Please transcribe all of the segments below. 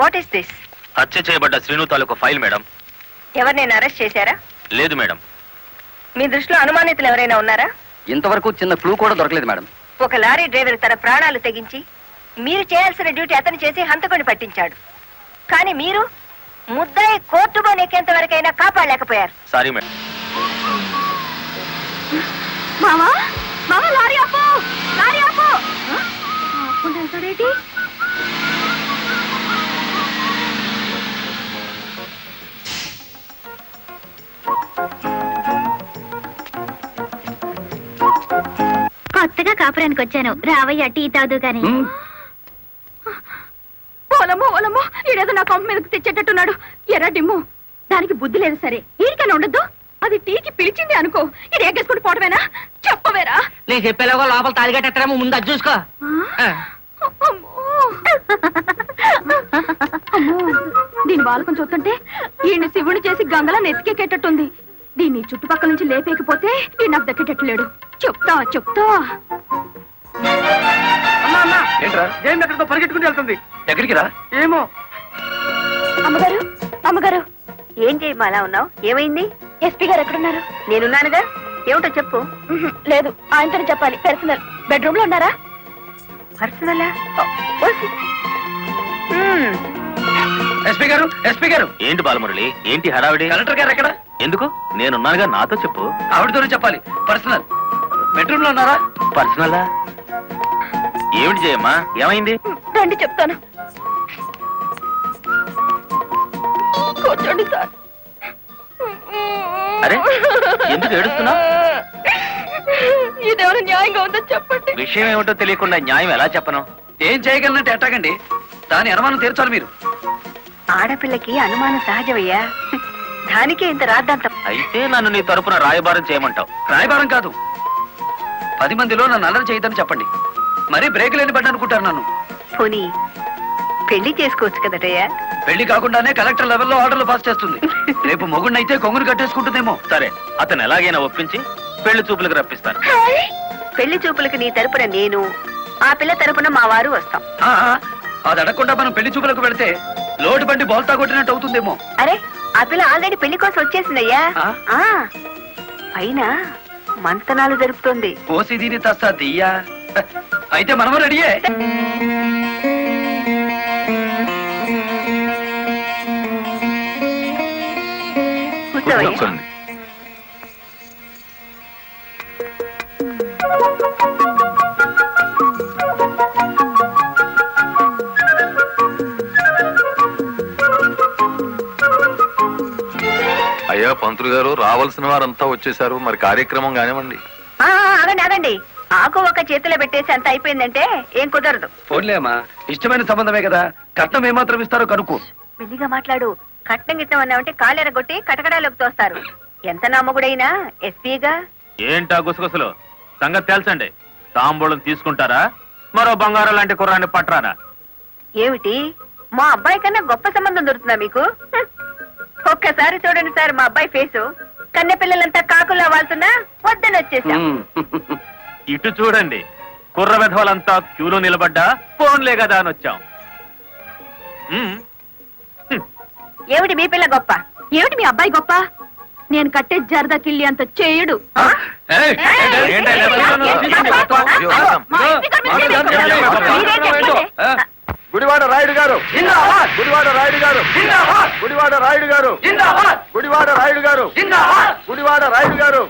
What is this? హత్య చేయబడ్డ శ్రీను తాలూకు ఫైల్ మేడం. ఎవరినైనా అరెస్ట్ చేశారా? లేదు మేడం. మీ దృష్టిలో అనుమానితులు ఎవరైనా ఉన్నారా? ఇంతవరకు చిన్న క్లూ కూడా దొరకలేదు మేడం. ఒక లారీ డ్రైవర్ తన ప్రాణాలు తెగించి మీరు చేయాల్సిన డ్యూటీ అతను చేసి హంతకుని పట్టించాడు. కానీ మీరు ముద్దాయి కోర్టు బోనెక్కేంత వరకైనా కాపాడలేకపోయారు. Sorry madam. మామా మామా లారీ ఆపు, లారీ ఆపు. కొత్తగా కాపురానికి వచ్చాను, రావయ్య టీ తాదు గాని. ఓలమ్మో ఓలమ్మో, ఈడేదో నా కొంప మీదకి తెచ్చేటట్టున్నాడు. ఎర్ర డిమ్ము, దానికి బుద్ధి లేదు సరే, ఈడికైనా ఉండద్దు. అది టీకి పిలిచింది అనుకో, ఇది ఎగ్గేసుకుని పోవడమేనా? చెప్పవేరా? నేను చెప్పేలాగా లోపల తాలిగట్టేమో ముందు అది చూసుకో. దీని బాలకం చూస్తుంటే ఈయన శివుని చేసి గంగలా నెత్తికెక్కేటట్టుంది. దీన్ని చుట్టుపక్కల నుంచి లేపేకపోతే ఈ నాకు దక్కేటట్లేడు. చెప్తా చెప్తా. పరిగెట్టుకుని వెళ్తుంది. ఎక్కడికి రా? ఏమో. అమ్మగారు అమ్మగారు, ఏం చేయమా అలా ఉన్నావు? ఏమైంది? ఎస్పీ గారు ఎక్కడున్నారు? నేనున్నానుగా. ఏమిటో చెప్పు. లేదు, ఆయనతో చెప్పాలి. పర్సనల్. బెడ్రూమ్ లో ఉన్నారా? పర్సనలా? ఎస్పీ గారు, ఎస్పీ గారు. ఏంటి బాలమురళి, ఏంటి హడావిడి? కలెక్టర్ గారు ఎక్కడ? ఎందుకు? నేనున్నానుగా, నాతో చెప్పు. ఆవిడతోనే చెప్పాలి. పర్సనల్. బెడ్రూమ్ లో ఉన్నారా? పర్సనలా? ఏమిటి చేయమ్మా, ఏమైంది? రండి చెప్తాను. కూర్చోండి సార్. అరే, ఎందుకు ఏడుస్తున్నావు? ఇదేమైనా న్యాయంగా ఉందో చెప్పండి. విషయం ఏమిటో తెలియకుండా న్యాయం ఎలా చెప్పను? ఏం చేయగలనంటే ఎట్టాగండి, దాని అనుమానం తీర్చాలి మీరు. ఆడపిల్లకి అనుమానం సహజమయ్యా, దానికే ఇంత రాద్దాంతం. అయితే నన్ను నీ తరపున రాయబారం చేయమంటావు? రాయబారం కాదు, 10 మందిలో నన్ను అల్లరి చేయదని చెప్పండి. మరీ బ్రేక్ లేని బండి అనుకుంటారు నన్ను. పోనీ పెళ్లి చేసుకోవచ్చు కదటయ్యా? పెళ్లి కాకుండానే కలెక్టర్ లెవెల్లో ఆర్డర్లు పాస్ చేస్తుంది. రేపు మొగుడినైతే కొంగును కట్టేసుకుంటుందేమో. సరే, అతను ఎలాగైనా ఒప్పించి పెళ్లి చూపులకు రప్పిస్తాను. పెళ్లి చూపులకు నీ తరపున నేను, ఆ పిల్ల తరపున మా వారు వస్తాం. అది అడగకుండా మనం పెళ్లి చూపులకు వెళితే లోటు బండి బోల్తా కొట్టినట్టు అవుతుందేమో. అరే, ఆ పిల్ల ఆల్రెడీ పెళ్లి కోసం వచ్చేసిందయ్యా. పైన మంతనాలు జరుపుతోంది. కోసి దీని తస్తా దియ్యా. అయితే మనము రెడీయే. కూర్చోవయ్యా. అయ్యా పంతులు గారు, రావాల్సిన వారంతా వచ్చేసారు, మరి కార్యక్రమం కానివ్వండి. ఆగండి ఆగండి, ఆకు ఒక చేతిలో పెట్టేసి అంత అయిపోయిందంటే ఏం కుదరదు. పోన్లేమ్మా, ఇష్టమైన సంబంధమే కదా, కట్నం ఏమాత్రం ఇస్తారో కనుక్కో. మెల్లిగా మాట్లాడు. కట్నం గిట్నం అన్నామంటే కాలెరగొట్టి కటకడాలోకి తోస్తారు. ఎంత నమ్మగుడైనా ఎస్పీగా. ఏంటా గుసగుసలు? సంగతి తెలుసండి. తాంబూలం తీసుకుంటారా, మరో బంగారం లాంటి కుర్రాన్ని పట్టరానా? ఏమిటి, మా అబ్బాయి కన్నా గొప్ప సంబంధం దొరుకుతుందా మీకు? ఒక్కసారి చూడండి సార్ మా అబ్బాయి ఫేసు. కన్నె పిల్లలంతా కాకులా వాళ్తున్నా వద్దని వచ్చేసాం. ఇటు చూడండి, కుర్ర వెధవలంతా క్యూలో నిలబడ్డా ఫోన్లే కదా అని వచ్చాం. ఏమిటి మీ పిల్ల గొప్ప? ఏమిటి మీ అబ్బాయి గొప్ప? నేను కట్టే జరదా కిల్లి అంత చేయడు. గుడివాడ రాయుడు గారు, గుడివాడ రాయుడు గారు, గుడివాడ రాయుడు గారు, గుడివాడ రాయుడు గారు, గుడివాడ రాయుడు గారు.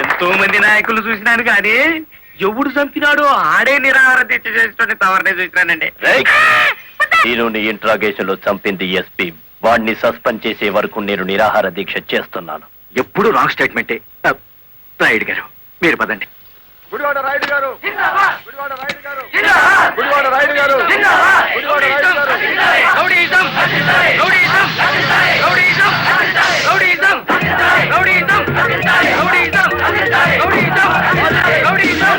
ఎంతో మంది నాయకులు చూసినాను కానీ ఎవడు చంపినాడో ఆడే నిరాహార దీక్ష చేస్తుంటే తవరనే చూసినానండి. నేను ఇంట్రాగేషన్ లో చంపింది ఎస్పీ. వాడిని సస్పెండ్ చేసే వరకు నేను నిరాహార దీక్ష చేస్తున్నాను. ఎప్పుడు రాంగ్ స్టేట్మెంటే. రాయుడు గారు, మీరు పదండి. గుడివాడ రాయుడు గారు, గుడివాడ రాయుడు గారు, గుడివాడ రాయుడు గారు, గుడివాడ రాయుడు గారు. Rowdyism, rowdyism, rowdyism, rowdyism, rowdyism, rowdyism, rowdyism, rowdyism,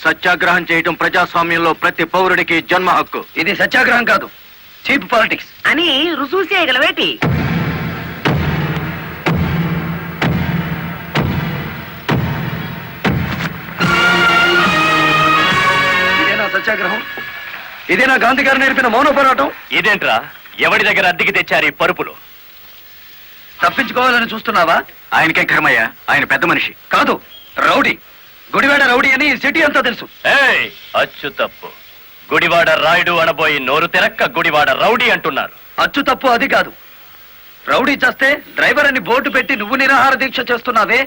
సత్యాగ్రహం చేయటం ప్రజాస్వామ్యంలో ప్రతి పౌరుడికి జన్మ హక్కు. ఇది సత్యాగ్రహం కాదు, చీప్ పాలిటిక్స్. అని రుసూలు చేయగలవేటి? ఇదేనా సత్యాగ్రహం? ఇదేనా గాంధీ గారు నేర్పిన మౌన పోరాటం? ఇదేంట్రా, ఎవడి దగ్గర అద్దెకి తెచ్చారు ఈ పరుపులు? తప్పించుకోవాలని చూస్తున్నావా? ఆయనకే కర్మయ్య, ఆయన పెద్ద మనిషి. కాదు, రౌడీ. గుడివాడ రౌడీ అని ఈ సిటీ అంతా తెలుసు. ఏయ్, అచ్చు తప్పు. గుడివాడ రాయుడు అనబోయి నోరు తెరక్క గుడివాడ రౌడీ అంటున్నారు. అచ్చు తప్పు అది కాదు. రౌడీ చేస్తే డ్రైవర్ అని బోర్డు పెట్టి నువ్వు నిరాహార దీక్ష చేస్తున్నావే,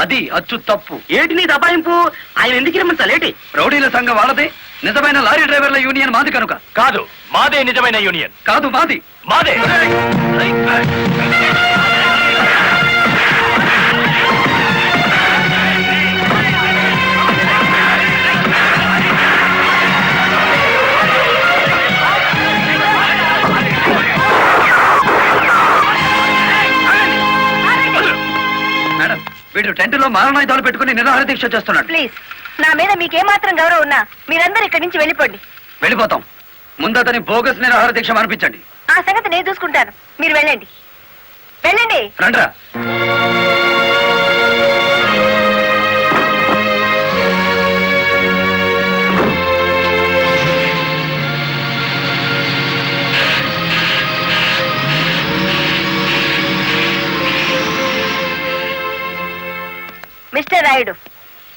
అది అచ్చు తప్పు. ఏటి నీ దబాయింపు? ఆయన ఎందుకు రమ్మంటాలేటి? రౌడీల సంఘం వాళ్ళదే, నిజమైన లారీ డ్రైవర్ల యూనియన్ మాది కనుక. కాదు, మాదే నిజమైన యూనియన్. కాదు, మాది. మాదే. మేడం, వీడు టెంట్ లో మారణాయుధాలు పెట్టుకుని నిరాహార దీక్ష చేస్తున్నాడు. ప్లీజ్, నా మీద మీకేమాత్రం గౌరవం ఉన్నా మీరందరూ ఇక్కడి నుంచి వెళ్ళిపోండి. వెళ్ళిపోతాం. ముందు అతని బోగస్ నిరాహార దీక్ష అనిపించండి. ఆ సంగతి నేను చూసుకుంటాను. మీరు వెళ్ళండి, వెళ్ళండి. రండ్రా. మిస్టర్ రాయుడు,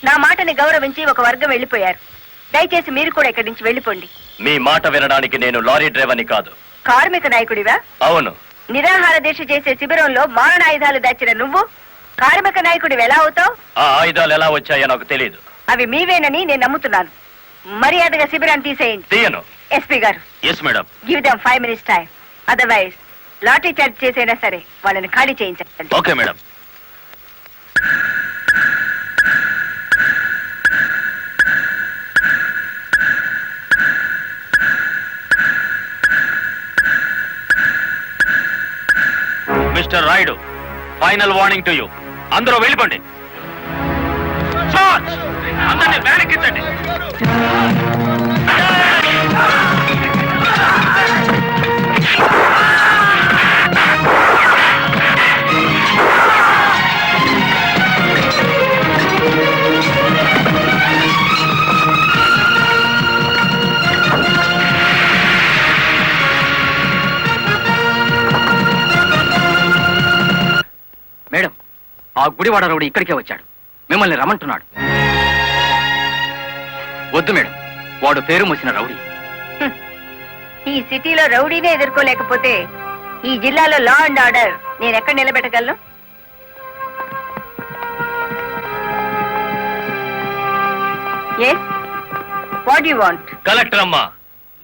నా మాటని గౌరవించి ఒక వర్గం వెళ్ళిపోయారు. దయచేసి మీరు కూడా ఇక్కడి నుంచి వెళ్ళిపోండి. మీ మాట వినడానికి నేను లారీ డ్రైవర్ని కాదు. కార్మిక నాయకుడివా? అవును. నిరాహార దీక్ష చేసే శిబిరంలో మారణాయుధాలు దాచిన నువ్వు కార్మిక నాయకుడివి ఎలా అవుతావు? ఆ ఆయుధాలు ఎలా వచ్చాయో నాకు తెలియదు. అవి మీవేనని నేను నమ్ముతున్నాను. మర్యాదగా శిబిరాన్ని తీసేయండి. తీయను. ఎస్పీ గారు, yes madam. Give them 5 minutes time. Otherwise lathi charge చేసైనా సరే వాళ్ళని ఖాళీ చేయించండి. Okay madam. Mister Rayudu, final warning to you. అందరూ వెళ్ళిపోండి. చార్జ్! అందరినీ బ్యారెక్కించండి. మేడం, ఆ గుడివాడ రౌడీ ఇక్కడికే వచ్చాడు. మిమ్మల్ని రమ్మంటున్నాడు. వద్దు మేడం, వాడు పేరు మోసిన రౌడీ. ఈ సిటీలో రౌడీనే ఎదుర్కోలేకపోతే ఈ జిల్లాలో లా అండ్ ఆర్డర్ నేను ఎక్కడ నిలబెట్టగలను? Yes, what you want? Collector అమ్మా,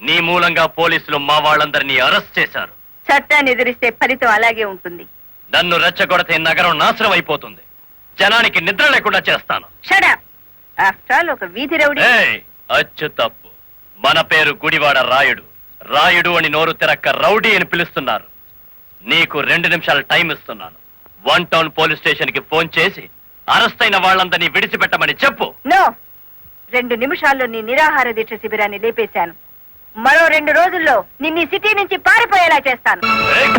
నీ మూలంగా పోలీసులు మా వాళ్ళందరినీ అరెస్ట్ చేశారు. చట్టాన్ని ఎదిరిస్తే ఫలితం అలాగే ఉంటుంది. నన్ను రెచ్చగొడితే నగరం నాశనం అయిపోతుంది. జనానికి నిద్ర లేకుండా చేస్తాను. Shut up. ఆఫ్టర్ ఆల్ ఒక వీధి రౌడీ. ఏయ్, అచ్చు తప్పు. మన పేరు గుడివాడ రాయుడు. రాయుడు అని నోరు తెరక్క రౌడీ అని పిలుస్తున్నారు. నీకు 2 నిమిషాలు టైం ఇస్తున్నాను. 1 టౌన్ పోలీస్ స్టేషన్ కి ఫోన్ చేసి అరెస్ట్ అయిన వాళ్ళందరినీ విడిచిపెట్టమని చెప్పు. నో, 2 నిమిషాల్లో నీ నిరాహార దీక్ష శిబిరాన్ని లేపేశాను. మరో 2 రోజుల్లో నిన్ను ఈ సిటీ నుంచి పారిపోయేలా చేస్తాను. ఏయ్!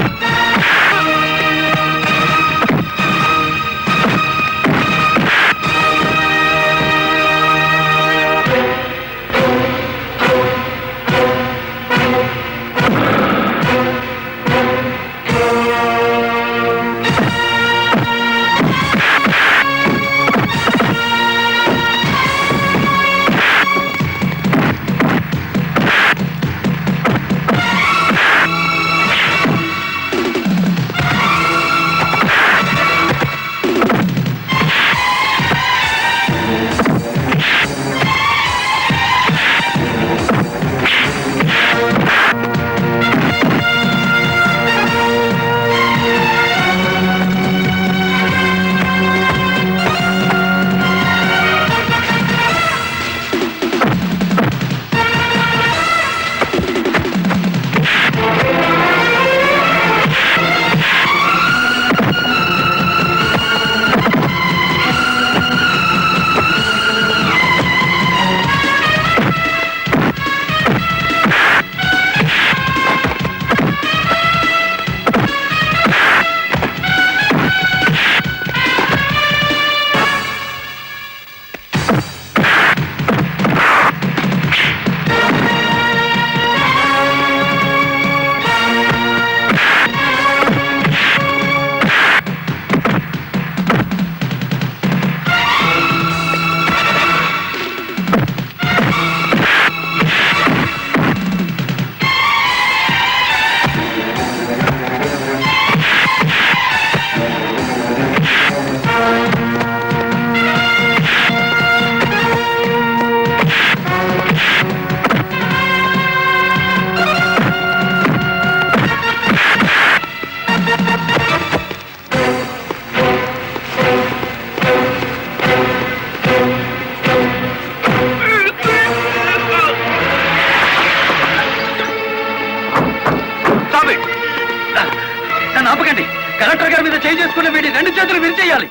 చేసుకున్న వీడి 2 చేతులు విరిచేయాలి.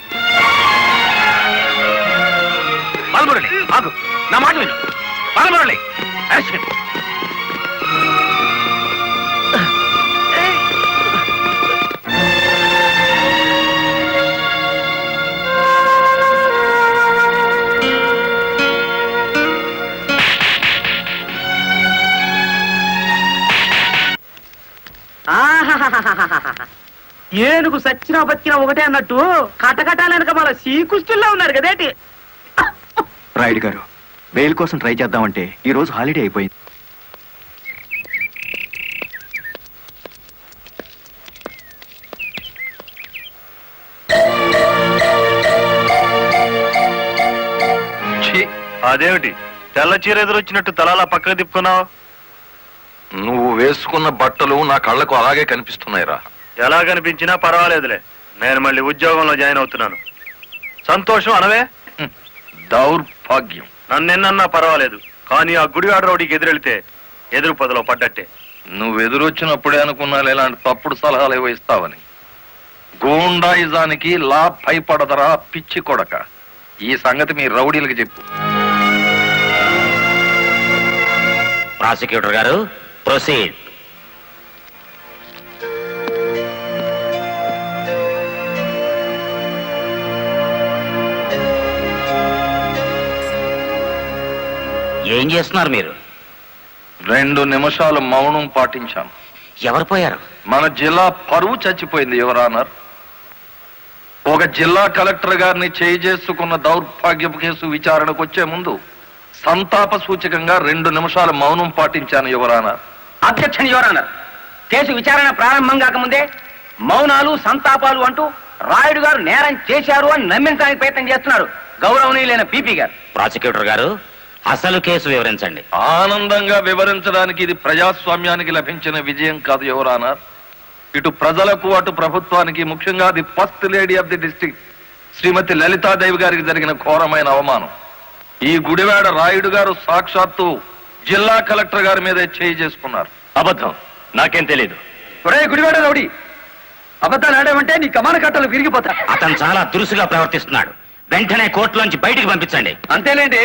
బాలమురళి ఆగు, నా మాట విను. బాలమురళి అరెస్ట్ చేయండి. ఏనుగు సచ్చినా బతికినా ఒకటే అన్నట్టు కటకటాలనక మన శ్రీకృష్ణుల్లో ఉన్నారు కదేటి. రాయుడు గారు, బెయిల్ కోసం ట్రై చేద్దామంటే ఈ రోజు హాలిడే అయిపోయింది. అదేమిటి తెల్ల చీర ఎదురొచ్చినట్టు తలాలా పక్కకు తిప్పుకున్నావు? నువ్వు వేసుకున్న బట్టలు నా కళ్ళకు అలాగే కనిపిస్తున్నాయిరా. ఎలా కనిపించినా పర్వాలేదులే, నేను మళ్ళీ ఉద్యోగంలో జాయిన్ అవుతున్నాను. సంతోషం అనవే. దౌర్భాగ్యం. నన్నెన్నన్నా పర్వాలేదు, కానీ ఆ గుడివాడ రౌడీకి ఎదురెళ్తే ఎదురు పొదలో పడ్డట్టే. నువ్వు ఎదురొచ్చినప్పుడే అనుకున్నా ఇలాంటి తప్పుడు సలహాలు ఏవో ఇస్తావని. గూండాయిజానికి లా భయపడదరా పిచ్చి కొడక. ఈ సంగతి మీ రౌడీలకు చెప్పు. ప్రాసిక్యూటర్ గారు, ప్రొసీడ్. ఏం చేస్తున్నారు మీరు? 2 నిమిషాలు మౌనం పాటించాను. ఎవరు పోయారు? మన జిల్లా పరువు చచ్చిపోయింది యువరానర్. ఒక జిల్లా కలెక్టర్ గారిని చేసుకున్న దౌర్భాగ్యపు కేసు విచారణకు వచ్చే ముందు సంతాప సూచకంగా 2 నిమిషాలు మౌనం పాటించాను your honour. Objection your honour. Case విచారణ ప్రారంభం కాకముందే మౌనాలు సంతాపాలు అంటూ రాయుడు గారు నేరం చేశారు అని నమ్మించడానికి ప్రయత్నం చేస్తున్నారు గౌరవనీయులైన పీపీ గారు. ప్రాసిక్యూటర్ గారు, అసలు కేసు వివరించండి. ఆనందంగా వివరించడానికి ఇది ప్రజాస్వామ్యానికి లభించిన విజయం కాదు యువరానర్. ఇటు ప్రజలకు అటు ప్రభుత్వానికి, ముఖ్యంగా the first lady of the district Srimathi Lalithadevi గారికి జరిగిన ఘోరమైన అవమానం. ఈ గుడివాడ రాయుడు గారు సాక్షాత్తు జిల్లా కలెక్టర్ గారి మీదే చేసుకున్నారు. అబద్ధం, నాకేం తెలీదు. ఒరే గుడివాడ రౌడీ, అబద్ధాలు ఆడామంటే నీ కమాన కట్టలు విరిగిపోతా. అతను చాలా దురుసుగా ప్రవర్తిస్తున్నాడు. వెంటనే కోర్టులోంచి బయటికి పంపించండి. అంతేలేండి,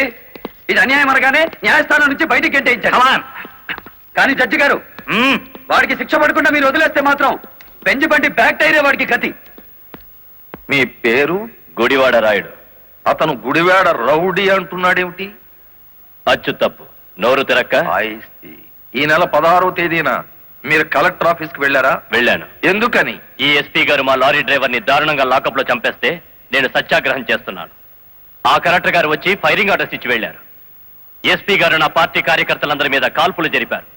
ఇది అన్యాయం అనగానే న్యాయస్థానం నుంచి బయటికి గెంటేయించాడు. కానీ జడ్జి గారు, వాడికి శిక్ష పడకుండా మీరు వదిలేస్తే మాత్రం బెంచ్ బండి బ్యాక్ టైరే వాడికి గతి. మీ పేరు? గుడివాడ రాయుడు. అతను గుడివాడ రౌడీ అంటున్నాడేమిటి? అచ్చు తప్పు, నోరు తిరక్క. ఈ నెల 16వ తేదీన మీరు కలెక్టర్ ఆఫీస్ కి వెళ్ళారా? వెళ్ళాను. ఎందుకని? ఈ ఎస్పీ గారు మా లారీ డ్రైవర్ ని దారుణంగా లాకప్ లో చంపేస్తే నేను సత్యాగ్రహం చేస్తున్నాను. ఆ కలెక్టర్ గారు వచ్చి ఫైరింగ్ ఆర్డర్స్ ఇచ్చి వెళ్లారు. ఎస్పీ గారు నా పార్టీ కార్యకర్తలందరి మీద కాల్పులు జరిపారు.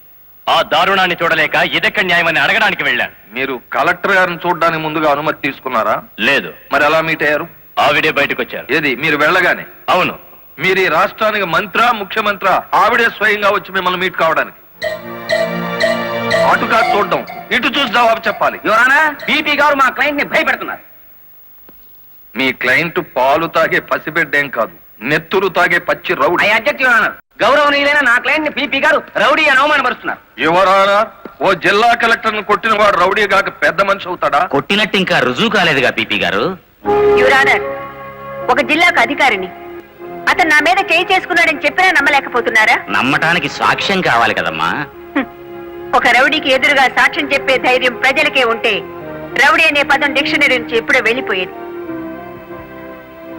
ఆ దారుణాన్ని చూడలేక ఇదెక్కడ న్యాయమని అడగడానికి వెళ్ళాను. మీరు కలెక్టర్ గారిని చూడడానికి ముందుగా అనుమతి తీసుకున్నారా? లేదు. మరి ఎలా మీట్ అయ్యారు? ఆవిడే బయటకు వచ్చారు. ఏది, మీరు వెళ్ళగానే? అవును. మీరు ఈ రాష్ట్రానికి మంత్రా, ముఖ్యమంత్రి? ఆవిడే స్వయంగా వచ్చి మిమ్మల్ని మీట్ కావడానికి? అటు కాదు చూడడం, ఇటు చూసి జవాబు చెప్పాలి. యువరానా, పీపీ గారు మా క్లయింట్ ని భయపెడుతున్నారు. మీ క్లయింట్ పాలు తాగే పసిబిడ్డేం కాదు, నెత్తురు తాగే పచ్చి rowdy. I object your honour. గౌరవనీయులైన నా క్లయింట్ ని పీపీ గారు రౌడీ అని అవమానపరుస్తున్నారు. యువరానా, ఓ జిల్లా కలెక్టర్ ను కొట్టిన వాడు రౌడీ కాక పెద్ద మనిషి అవుతాడా? కొట్టినట్టు ఇంకా రుజువు కాలేదుగా పీపీ గారు. యువరానర్, ఒక జిల్లాకు అధికారిని అతను నా మీద చేసుకున్నాడని చెప్పినా నమ్మలేకపోతున్నారా? నమ్మటానికి సాక్ష్యం కావాలి కదమ్మా. ఒక రౌడీకి ఎదురుగా సాక్ష్యం చెప్పే ధైర్యం ప్రజలకే ఉంటే రౌడీ అనే పదం డిక్షనరీ నుంచి ఎప్పుడో వెళ్ళిపోయేది.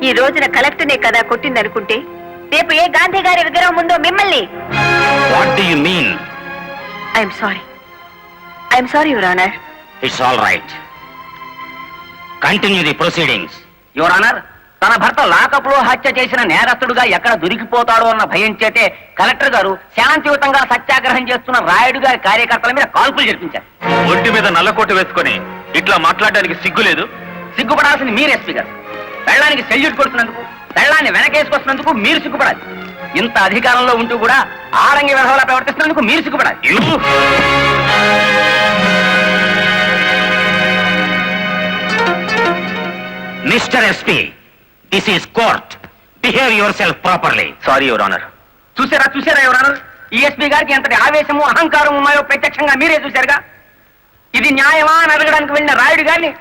ఈ రోజున కలెక్టర్నే కదా కొట్టిందనుకుంటే రేపు ఏ గాంధీ గారి విగ్రహం ముందో మిమ్మల్ని. What do you mean? I'm sorry your honour. It's all right. Continue the proceedings. Your honour, తన భర్త లాకప్ లో హత్య చేసిన నేరస్తుడుగా ఎక్కడ దొరికిపోతాడో అన్న భయం చేతే కలెక్టర్ గారు శాంతియుతంగా సత్యాగ్రహం చేస్తున్న రాయుడు గారి కార్యకర్తల మీద కాల్పులు జరిపించారు. ఒంటి మీద నల్లకోట వేసుకొని ఇట్లా మాట్లాడడానికి సిగ్గు లేదు? సిగ్గుపడాల్సింది మీరు ఎస్పీ గారు. పెళ్ళానికి సెల్యూట్ కొడుతున్నందుకు, పెళ్ళాన్ని వెనకేసుకొస్తున్నందుకు మీరు సిగ్గుపడాలి. ఇంత అధికారంలో ఉంటూ కూడా ఆరంగి విధవలా ప్రవర్తిస్తున్నందుకు మీరు సిగ్గుపడాలి. Mister SP, this is court. Behave yourself properly. Sorry your honour. చూసారా యువర్ ఆనర్, ఈ ఎస్పీ గారికి ఎంతటి ఆవేశము, అహంకారం ఉన్నాయో ప్రత్యక్షంగా మీరే చూశారుగా. ఇది న్యాయమా అని అడగడానికి వెళ్ళిన రాయుడు గారిని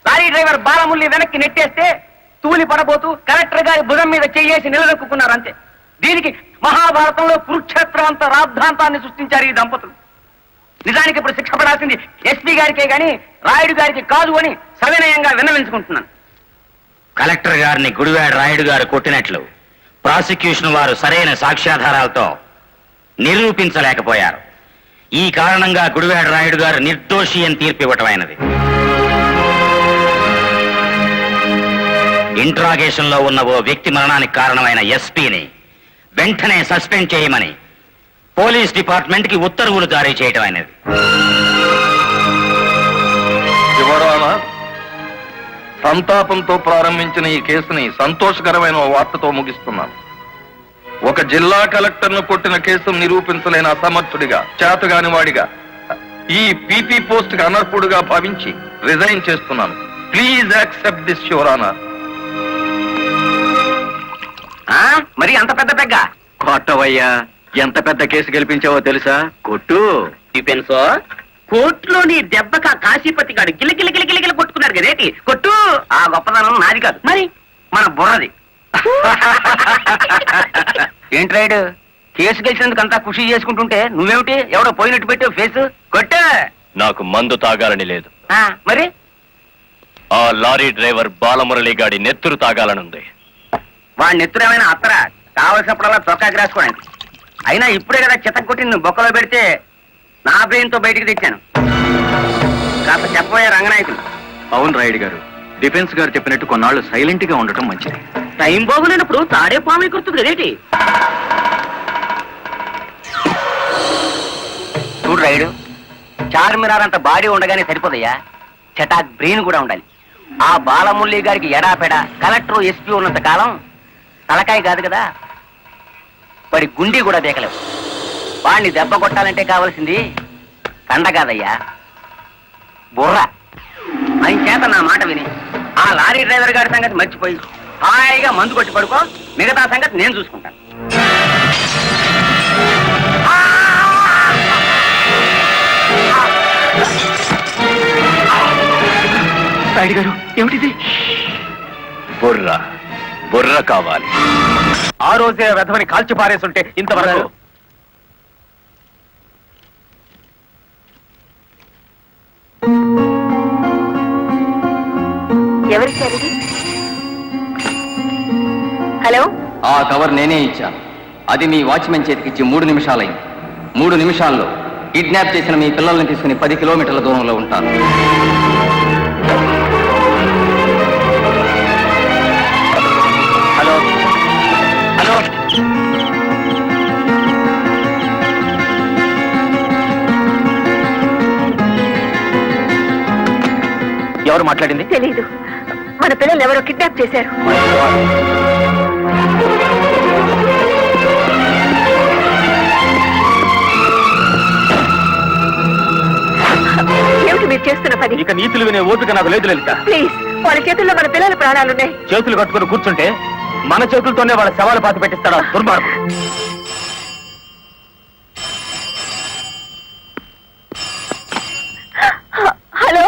లారీ డ్రైవర్ బాలముల్లి వెనక్కి నెట్టేస్తే తూలి పడబోతూ కలెక్టర్ గారి భుజం మీద చెయ్యేసి నిలదొక్కున్నారు అంతే. దీనికి మహాభారతంలో కురుక్షేత్రం అంత రాద్ధాంతాన్ని సృష్టించారు ఈ దంపతులు. నిజానికి ఇప్పుడు శిక్ష పడాల్సింది ఎస్పీ గారికే గాని రాయుడు గారికి కాదు అని సవినయంగా విన్నవించుకుంటున్నాను. కలెక్టర్ గారిని గుడివాడ రాయుడు గారు కొట్టినట్లు ప్రాసిక్యూషన్ వారు సరైన సాక్ష్యాధారాలతో నిరూపించలేకపోయారు. ఈ కారణంగా గుడివాడ రాయుడు గారు నిర్దోషి అని తీర్పు ఇవ్వటమైనది. ఇంట్రాగేషన్ లో ఉన్న ఓ వ్యక్తి మరణానికి కారణమైన ఎస్పీని వెంటనే సస్పెండ్ చేయమని పోలీస్ డిపార్ట్మెంట్ కి ఉత్తర్వులు జారీ చేయటం అనేది. సంతాపంతో ప్రారంభించిన ఈ కేసుని సంతోషకరమైన ఓ వార్తతో ముగిస్తున్నాను. ఒక జిల్లా కలెక్టర్ను కొట్టిన కేసును నిరూపించలేని అసమర్థుడిగా, చేతగాని వాడిగా, ఈ పీపీ పోస్ట్ కి అనర్హుడుగా భావించి రిజైన్ చేస్తున్నాను. Please accept this your honour. మరి అంత పెద్ద పెగ్గ కొట్టవయ్యా, ఎంత పెద్ద కేసు గెలిపించావో తెలుసా? కొట్టు. చూపెన్సో కోర్టులో నీ దెబ్బక కాశీపతి గాడు గిలగిల కొట్టుకున్నారు కదేటి. కొట్టు. ఆ గొప్పతనం నాది కాదు, మరి మన బుర్రది. ఏంటి రైడ్, కేసు గెలిచినందుకు అంతా ఖుషి చేసుకుంటుంటే నువ్వేమిటి ఎవడో పోయినట్టు పెట్టావు ఫేస్. కొట్టు. నాకు మందు తాగాలని లేదు. మరి ఆ లారీ డ్రైవర్ బాలమురళి గాడి నెత్తురు తాగాలనుంది. వాడి నెత్తురు ఏమైనా అత్తరా? కావలసినప్పుడల్లా చొక్కాకి రాసుకోవడానికి. అయినా ఇప్పుడే కదా చిత్త కొట్టి నువ్వు బొక్కలో పెడితే నా బ్రెయిన్ తో బయటికి తెచ్చాను. కాస్త చెప్పబోయే రంగనాయకులు. అవును రాయుడు గారు, డిఫెన్స్ గారు చెప్పినట్టు కొన్నాళ్ళు సైలెంట్ గా ఉండటం మంచిది. టైం బాగులేనప్పుడు తాడే పాము కుర్తుంది కదేటి. చూడు రైడు, చార్మినార్ అంత బాడీ ఉండగానే సరిపోదయ్యా, చటాక్ బ్రెయిన్ కూడా ఉండాలి. ఆ బాలమురళి గారికి ఎడాపెడ కలెక్టర్ ఎస్పీ ఉన్నంత కాలం తలకాయ కాదు కదా, మరి గుండీ కూడా దేకలేవు. వాడిని దెబ్బ కొట్టాలంటే కావాల్సింది కండ కాదయ్యా, బుర్ర. ఆయన చేత నా మాట విని ఆ లారీ డ్రైవర్ గారి సంగతి మర్చిపోయి హాయిగా మందు కొట్టి పడుకో, మిగతా సంగతి నేను చూసుకుంటాను. రాయుడు గారు, ఏమిటిది? బుర్ర బుర్ర కావాలి. ఆ రోజే వెధవని కాల్చి పారేస్తుంటే ఇంతవరకు. ఎవరిచ్చారు? హలో, ఆ కవర్ నేనే ఇచ్చాను. అది మీ వాచ్మెన్ చేతికిచ్చి 3 నిమిషాలైంది. 3 నిమిషాల్లో కిడ్నాప్ చేసిన మీ పిల్లల్ని తీసుకుని 10 కిలోమీటర్ల దూరంలో ఉంటాను. హలో హలో, ఎవరు మాట్లాడింది? తెలీదు. మన పిల్లలు ఎవరో కిడ్నాప్ చేశారు. ఏమిటి మీరు చేస్తున్న పని? ఇక నీతులు వినే ఓపిక నాకు లేదు లలిత. ప్లీజ్, వాళ్ళ చేతుల్లో మన పిల్లల ప్రాణాలున్నాయి. చేతులు కట్టుకుని కూర్చుంటే మన చేతులతోనే వాళ్ళ శవాలు పాతి పెట్టిస్తాడా దుర్మార్గుడు. Hello, hello,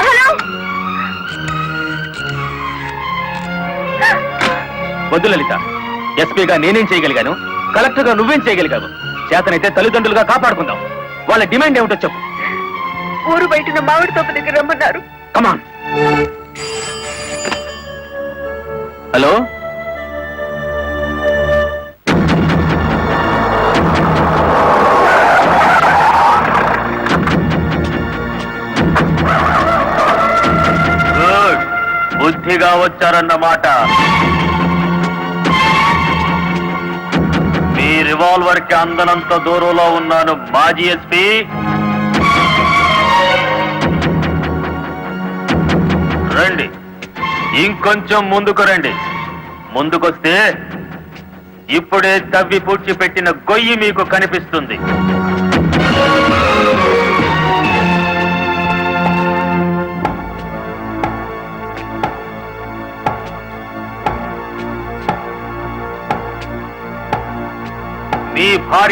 hello. వద్దు లలిత, ఎస్పీగా నేనేం చేయగలిగాను, కలెక్టర్ గా నువ్వేం చేయగలిగావు? చేతనైతే తల్లిదండ్రులుగా కాపాడుకుందాం. వాళ్ళ డిమాండ్ ఏమిటో చెప్పు. ఊరు బయటన మామిడి తోట దగ్గర రమ్మన్నారు. కమాన్. హలో, గుడ్, బుద్ధిగా వచ్చారన్నమాట. మీ రివాల్వర్ కి అందనంత దూరంలో ఉన్నాను మాజీ ఎస్పీ. రండి, ఇంకొంచెం ముందుకు రండి. ముందుకొస్తే ఇప్పుడే తవ్వి పూడ్చిపెట్టిన గొయ్యి మీకు కనిపిస్తుంది.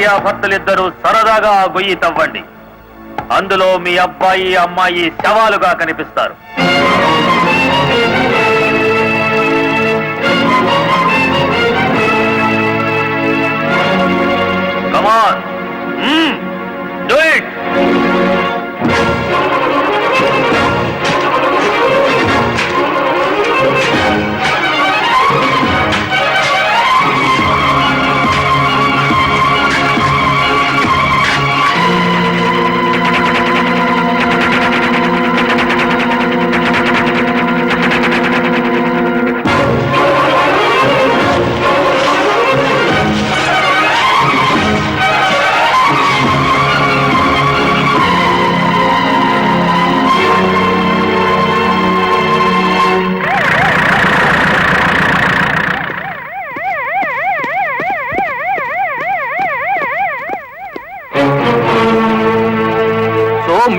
భార్యాభర్తలిద్దరూ సరదాగా ఆ గొయ్యి తవ్వండి. అందులో మీ అబ్బాయి అమ్మాయి శవాలుగా కనిపిస్తారు. Come on. Do it.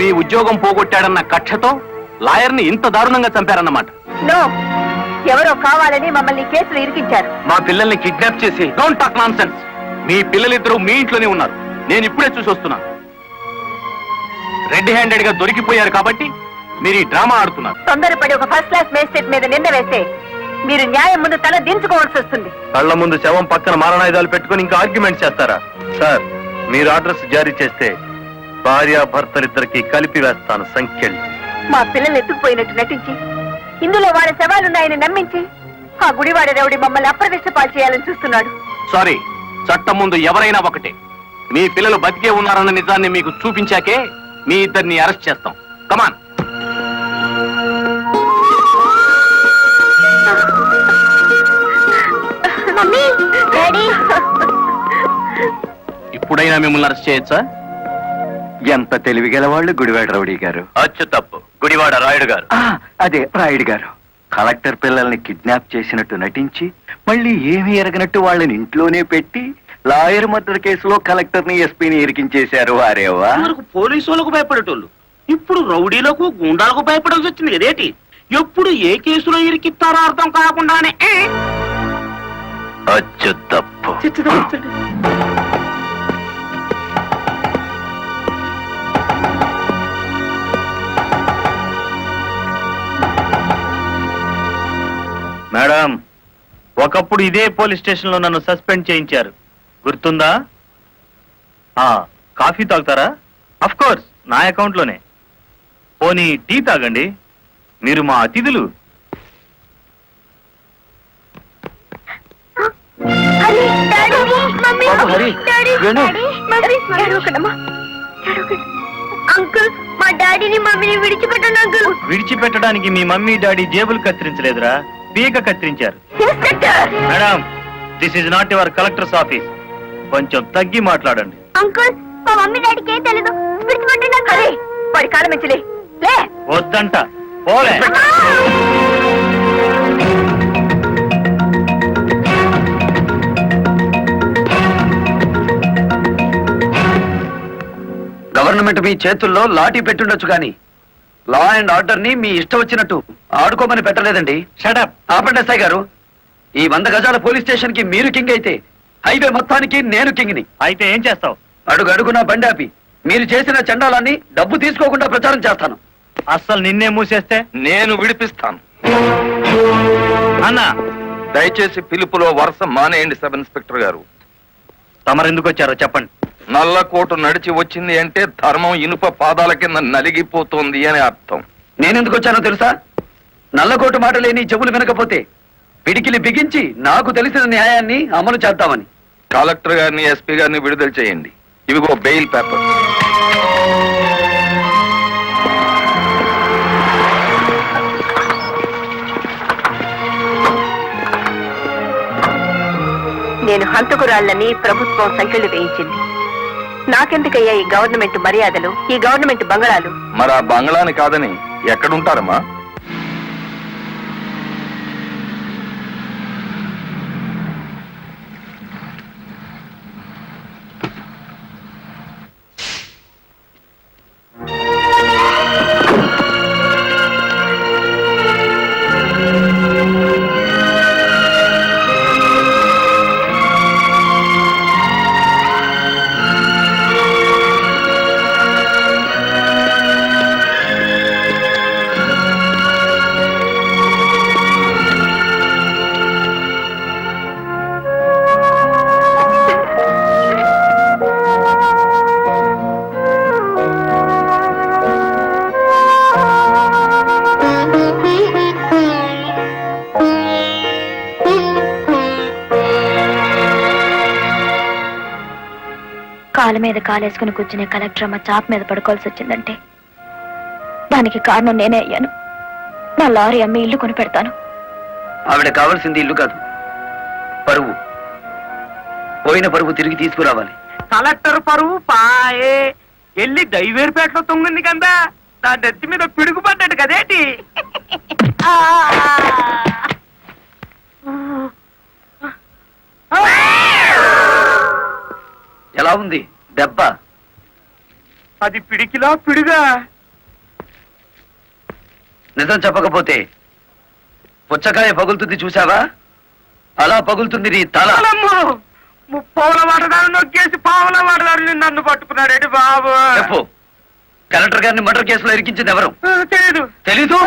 మీ ఉద్యోగం పోగొట్టాడన్న కక్షతో లాయర్ని ఇంత దారుణంగా చంపారన్నమాట. నో, ఎవరో కావాలని మమ్మల్ని కేసులు ఇరికించారు. మా పిల్లల్ని కిడ్నాప్ చేసి డోంట్ టాక్ నాన్సెన్స్. మీ పిల్లలిద్దరూ మీ ఇంట్లోనే ఉన్నారు. నేను ఇప్పుడే చూసి వస్తున్నాను. రెడ్ హ్యాండెడ్ గా దొరికిపోయారు కాబట్టి మీరు ఈ డ్రామా ఆడుతున్నారు. తొందరపడి ఒక ఫస్ట్ క్లాస్ మేజిస్ట్రేట్ మీద నింద వేస్తే మీరు న్యాయం ముందు తల దించుకోవాల్సి వస్తుంది. కళ్ళ ముందు శవం పక్కన మారణాయుధాలు పెట్టుకుని ఇంకా ఆర్గ్యుమెంట్ చేస్తారా? సార్, మీరు ఆర్డర్స్ జారీ చేస్తే భార్యాభర్తలిద్దరికి కలిపి వేస్తాను సంఖ్యలు. మా పిల్లలు ఎత్తుకుపోయినట్టు నటించి ఇందులో వారి శవాలున్నాయని నమ్మించి ఆ గుడివాడ రౌడీ మమ్మల్ని అప్రదిష్ట పాలు చేయాలని చూస్తున్నాడు. సారీ, చట్టం ముందు ఎవరైనా ఒకటే. మీ పిల్లలు బతికే ఉన్నారన్న నిజాన్ని మీకు చూపించాకే మీ ఇద్దరిని అరెస్ట్ చేస్తాం. కమాన్. Mummy, daddy. ఇప్పుడైనా మిమ్మల్ని అరెస్ట్ చేయొచ్చా? ఎంత తెలివిగల వాళ్ళు గుడివాడ రౌడీ గారు. అచ్చు తప్పు, గుడివాడ రాయుడు గారు. అదే రాయుడు గారు. కలెక్టర్ పిల్లల్ని కిడ్నాప్ చేసినట్టు నటించి మళ్ళీ ఏమీ ఎరగనట్టు వాళ్ళని ఇంట్లోనే పెట్టి లాయర్ మర్డర్ కేసులో కలెక్టర్ ని ఎస్పీని ఇరికించేశారు. వారేవా పోలీసు వాళ్ళకు భయపడేటోళ్ళు ఇప్పుడు రౌడీలకు గుండాలకు భయపడాల్సి వచ్చింది కదేటి. ఎప్పుడు ఏ కేసులో ఇరికిస్తారో అర్థం కాకుండానే అచ్చు తప్పు. మేడం, ఒకప్పుడు ఇదే పోలీస్ స్టేషన్ లో నన్ను సస్పెండ్ చేయించారు, గుర్తుందా? కాఫీ తాగుతారా? అఫ్ కోర్స్, నా అకౌంట్ లోనే. పోనీ టీ తాగండి, మీరు మా అతిథులు. అంకుల్, మా డాడీని మమ్మీని విడిచిపెట్టండి అంకుల్. విడిచిపెట్టడానికి మీ మమ్మీ డాడీ జేబులు కత్తిరించలేదురా, పీక కత్తిరించారు. Madam, this is not your collector's office. కొంచెం తగ్గి మాట్లాడండి. అంకుల్, మా మమ్మీ డాడీకి ఏం తెలీదు, విడిచిపెట్టండి అంకుల్. వాడి కాలం మించలే. వద్దంట, పోలే. గవర్నమెంట్ మీ చేతుల్లో లాఠీ పెట్టుండొచ్చు కానీ లా అండ్ ఆర్డర్ ని మీ ఇష్టం వచ్చినట్టు ఆడుకోమని పెట్టలేదండి. షటప్. ఆపండి ఎస్ఐ గారు. ఈ 100 గజాల పోలీస్ స్టేషన్ కి మీరు కింగ్ అయితే హైవే మొత్తానికి నేను కింగ్ని. అయితే ఏం చేస్తావు? అడుగు అడుగున బండాపి మీరు చేసిన చండాలాన్ని డబ్బు తీసుకోకుండా ప్రచారం చేస్తాను. అస్సలు నిన్నే మూసేస్తే నేను విడిపిస్తాను. అన్నా, దయచేసి పిలుపులో వరుస మానేయండి సబ్ ఇన్స్పెక్టర్ గారు. తమరెందుకు వచ్చారో చెప్పండి. నల్లకోటు నడిచి వచ్చింది అంటే ధర్మం ఇనుప పాదాల కింద నలిగిపోతుంది అని అర్థం. నేనెందుకు వచ్చానో తెలుసా? నల్లకోటు మాట లేని చెవులు వినకపోతే పిడికిలి బిగించి నాకు తెలిసిన న్యాయాన్ని అమలు చేద్దామని. కలెక్టర్ గారిని, ఎస్పీ గారిని విడుదల చేయండి. ఇవిగో బెయిల్ పేపర్. నేను హంతకురాళ్లని ప్రభుత్వం సంఖ్యలు వేయించింది. నాకెందుకయ్యా ఈ గవర్నమెంట్ మర్యాదలు, ఈ గవర్నమెంట్ బంగళాలు? మరి ఆ బంగ్లాని కాదని ఎక్కడుంటారమ్మా? కాలు మీద కాలేసుకుని కూర్చునే కలెక్టర్ అమ్మ చాప్ మీద పడుకోవాల్సి వచ్చిందంటే దానికి కారణం నేనే అయ్యాను. నా లారీ అమ్మి ఇల్లు కొని పెడతాను. ఆవిడ కావాల్సింది ఇల్లు కాదు, పరువు. పోయిన పరువు తిరిగి తీసుకురావాలి. కలెక్టర్ పరువు పాయే ఎల్లి దైవేరుపేటలో తొంగింది కదా, నా నెత్తి మీద పిడుగు పడ్డాడు కదేటి. ఎలా ఉంది దెబ్బ? అది పిడికిలా పిడుగా. నిజం చెప్పకపోతే పుచ్చకాయ పగులుతుంది చూసావా, అలా పగులుతుంది నీ తల. ముప్పావుల వాటదారు నొక్కేసి పావుల వాటదారు నన్ను పట్టుకున్నాడేటి బాబు. చెప్పు, కలెక్టర్ గారిని మర్డర్ కేసులో ఇరికించింది ఎవరు? తెలీదు. తెలీదు?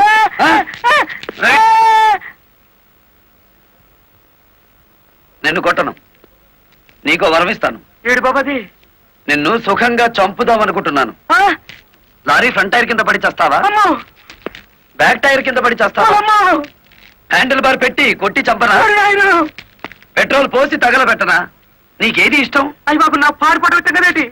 నిన్ను కొట్టను, నీకో వరం ఇస్తాను. ఏడు బాబాది. నిన్ను సుఖంగా చంపుదాం అనుకుంటున్నాను. లారీ ఫ్రంట్ టైర్ కింద పడి చేస్తావా, బ్యాక్ టైర్ కింద పడి చేస్తావా? హ్యాండిల్ బార్ పెట్టి కొట్టి చంపనా, పెట్రోల్ పోసి తగలబెట్టనా? నీకేది ఇష్టం? అయ్యి బాబు, నా పాడుపడ వచ్చిందేటి.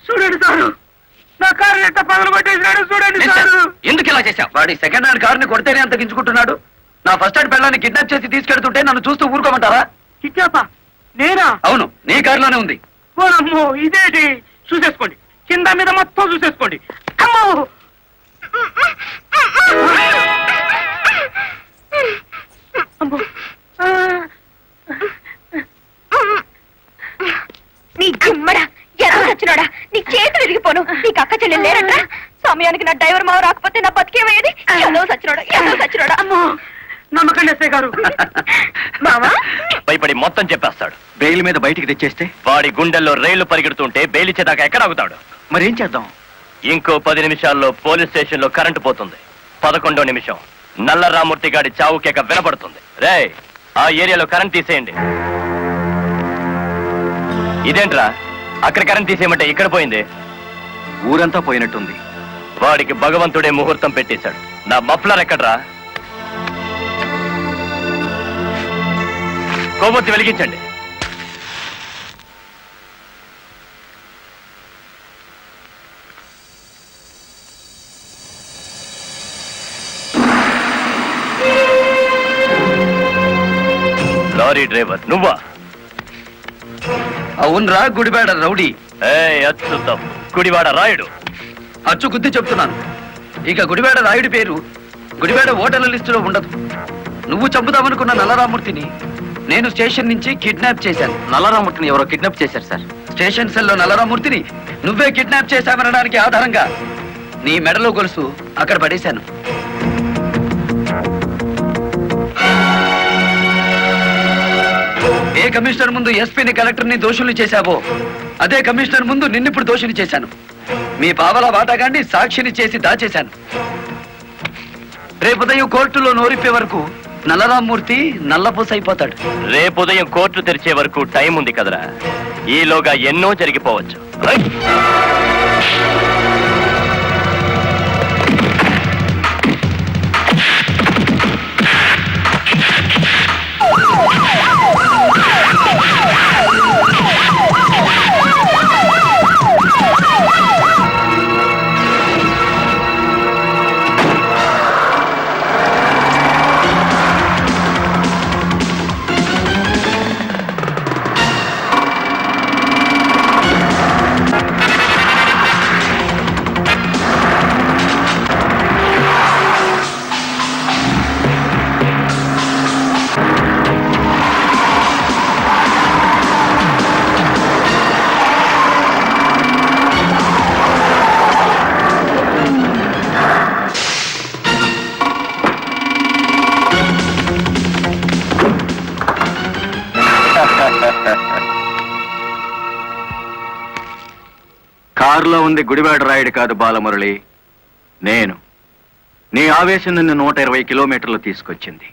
చూడండి సారు, నా కారు ఎంత పగలు కొట్టేసినాడు చూడండి సారు. ఎందుకు ఇలా చేశావు? వాడి సెకండ్ హ్యాండ్ కారుని కొడితేనే అంత గించుకుంటున్నాడు. నా ఫస్ట్ హ్యాండ్ పిల్లని కిడ్నాప్ చేసి తీసుకెళ్తుంటే నన్ను చూస్తూ ఊరుకోమంటారా? కిట్టాపా నేనా? అవును, నీ కారులోనే ఉంది. ఓరమ్మో, ఇదేంటి? చూసేసుకోండి, కింద మీద మొత్తం చూసేసుకోండి. అమ్మో, అమ్మో. నీ గుమ్మడా ఎలా వచ్చినాడా? నీ చేతులు విరిగిపోను. నీకు అక్క చెల్లెలు లేరట్రా? సమయానికి నా డ్రైవర్ మావ రాకపోతే నా బతికేమయ్యేది. ఎలా సచ్చినాడా? అమ్మో, నమ్మకండి ఎస్ఐ గారు. మావా భయపడి మొత్తం చెప్పేస్తాడు. బెయిల్ మీద బయటికి తెచ్చేస్తే వాడి గుండెల్లో రైళ్లు పరిగెడుతుంటే బెయిల్ ఇచ్చేదాకా ఎక్కడ ఆగుతాడు? మరేం చేద్దాం? ఇంకో 10 నిమిషాల్లో పోలీస్ స్టేషన్ లో కరెంటు పోతుంది. 11వ నిమిషం నల్ల రామూర్తి గాడి చావు కేక వినపడుతుంది. రే, ఆ ఏరియాలో కరెంట్ తీసేయండి. ఇదేంట్రా, అక్కడ కరెంట్ తీసేయమంటే ఇక్కడ పోయింది? ఊరంతా పోయినట్టుంది. వాడికి భగవంతుడే ముహూర్తం పెట్టేశాడు. నా మఫ్లర్ ఎక్కడ్రా? కొవ్వొత్తి వెలిగించండి. లారీ డ్రైవర్ నువ్వా? అవునరా, గుడివాడ రౌడీ. అచ్యుతం, గుడివాడ రాయుడు. అచ్చు గుద్ది చెప్తున్నాను. ఇక గుడివాడ రాయుడి పేరు గుడివాడ ఓటర్ల లిస్టులో ఉండదు. నువ్వు చంపుదామనుకున్న నల్లరామూర్తిని నేను స్టేషన్ నుంచి కిడ్నాప్ చేశాను. నల్లరామూర్తిని ఎవరో కిడ్నాప్ చేశారు సార్. స్టేషన్ సెల్లో నల్లరామూర్తిని నువ్వే కిడ్నాప్ చేశామనడానికి ఆధారంగా నీ మెడలో గొలుసు అక్కడ పడేశాను. ఏ కమిషనర్ ముందు ఎస్పీని కలెక్టర్ని దోషుల్ని చేశావో అదే కమిషనర్ ముందు నిన్నిప్పుడు దోషుని చేశాను. మీ పావలా వాటాగాన్ని సాక్షిని చేసి దాచేశాను. రేపు ఉదయం కోర్టులో నోరిప్పే వరకు నల్లరామూర్తి నల్లపూస అయిపోతాడు. రేపు ఉదయం కోర్టు తెరిచే వరకు టైం ఉంది కదరా. ఈలోగా ఎన్నో జరిగిపోవచ్చు. కారులో ఉంది గుడివాడ రాయుడు కాదు బాలమురళి, నేను. నీ ఆవేశం నిన్ను 120 కిలోమీటర్లు తీసుకొచ్చింది.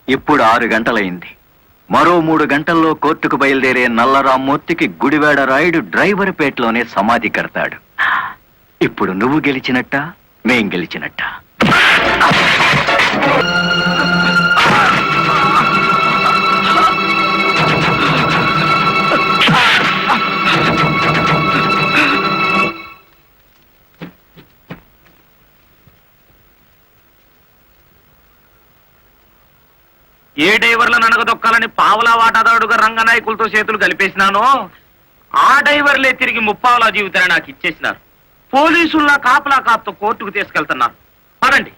ఇప్పుడు 6 గంటలైంది. మరో 3 గంటల్లో కోర్టుకు బయలుదేరే నల్లరామ్మూర్తికి గుడివాడ రాయుడు డ్రైవర్ పేటలోనే సమాధి కడతాడు. ఇప్పుడు నువ్వు గెలిచినట్ట, మేం గెలిచినట్ట. ఏ డ్రైవర్లను అనగదొక్కాలని పావలా వాటాదారుడుగా రంగనాయకులతో చేతులు కలిపేసినానో ఆ డ్రైవర్లే తిరిగి ముప్పావలా జీవితాన్ని నాకు ఇచ్చేసినారు. పోలీసుల్లా కాపలా కాపుతో కోర్టుకు తీసుకెళ్తున్నారు. పదండి,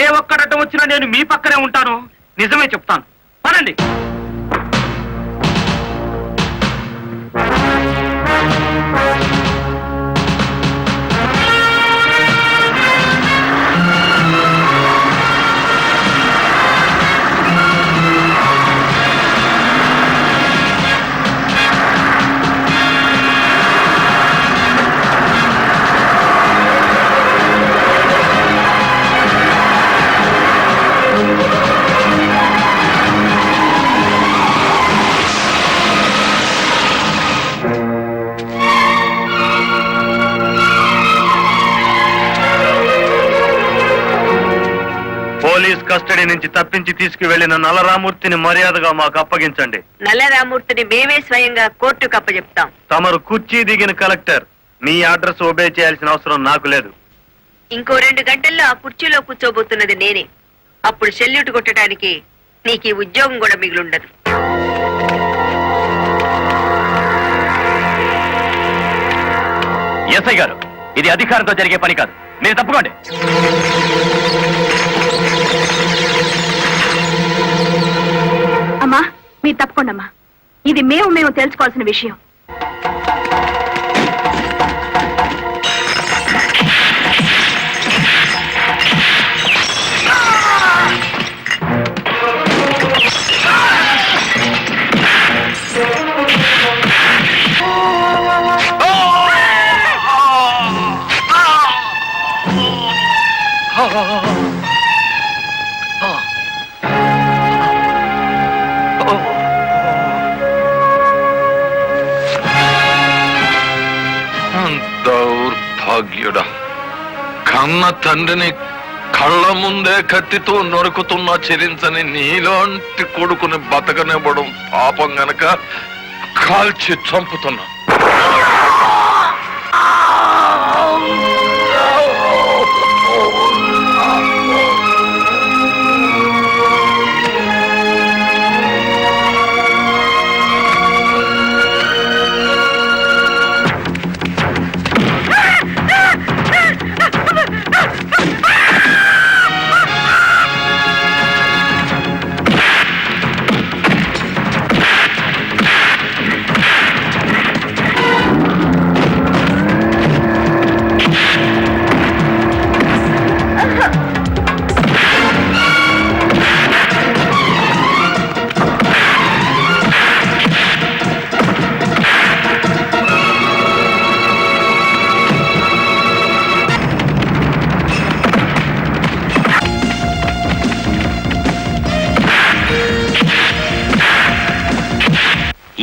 ఏ ఒక్కడటం వచ్చినా నేను మీ పక్కనే ఉంటాను. నిజమే చెప్తాను, పదండి. పోలీస్ కస్టడీ నుంచి తప్పించి తీసుకువెళ్లిన నల్లరామూర్తిని మర్యాదగా మాకు అప్పగించండి. నల్లరామూర్తిని మేమే స్వయంగా కోర్టుకు అప్పచెప్తాం. తమరు కుర్చీ దిగిన కలెక్టర్, మీ అడ్రస్ ఒబే చేయాల్సిన అవసరం నాకు లేదు. ఇంకో 2 గంటల్లో ఆ కుర్చీలో కూర్చోబోతున్నది నేనే. అప్పుడు సెల్యూట్ కొట్టడానికి నీకు ఈ ఉద్యోగం కూడా మిగిలుండదు. ఎస్ఐ గారు, ఇది అధికారంతో జరిగే పని కాదు. మీరు తప్పుకోండి. అమ్మా, మీరు తప్పకుండా అమ్మా. ఇది మేము తెలుసుకోవాల్సిన విషయం. దౌర్భాగ్యుడా, కన్న తండ్రిని కళ్ళ ముందే కత్తితో నరుకుతున్నా చెరించని నీలాంటి కొడుకుని బతకనివ్వడం పాపం గనక కాల్చి చంపుతున్నా.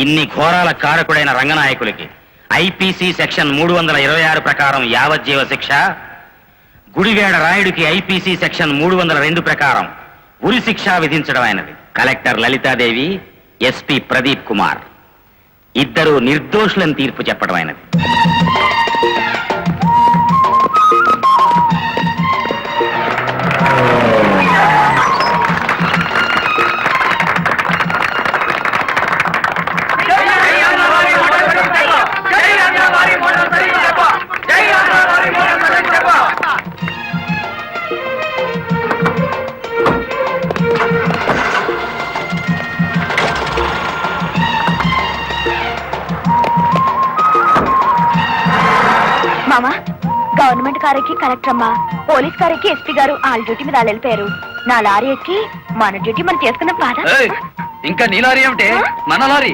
ఇన్ని ఘోరాల కారకుడైన రంగనాయకులకి ఐపీసీ సెక్షన్ 326 ప్రకారం యావజ్జీవ శిక్ష, గుడివేడ రాయుడికి ఐపీసీ సెక్షన్ 302 ప్రకారం ఉరి శిక్ష విధించడం అయినది. కలెక్టర్ లలితాదేవి, ఎస్పీ ప్రదీప్ కుమార్ ఇద్దరు నిర్దోషులను తీర్పు చెప్పడం అయినది. మామా, గవర్నమెంట్ కారెక్కి కలెక్టర్ అమ్మా, పోలీస్ కారెక్కి ఎస్పీ గారు వాళ్ళ డ్యూటీ మీద వాళ్ళు వెళ్ళిపోయారు. నా లారీ ఎక్కి మన డ్యూటీ మనం చేసుకున్నాం. పాదా ఇంకా నీ లారీ ఏమిటి? మన లారీ.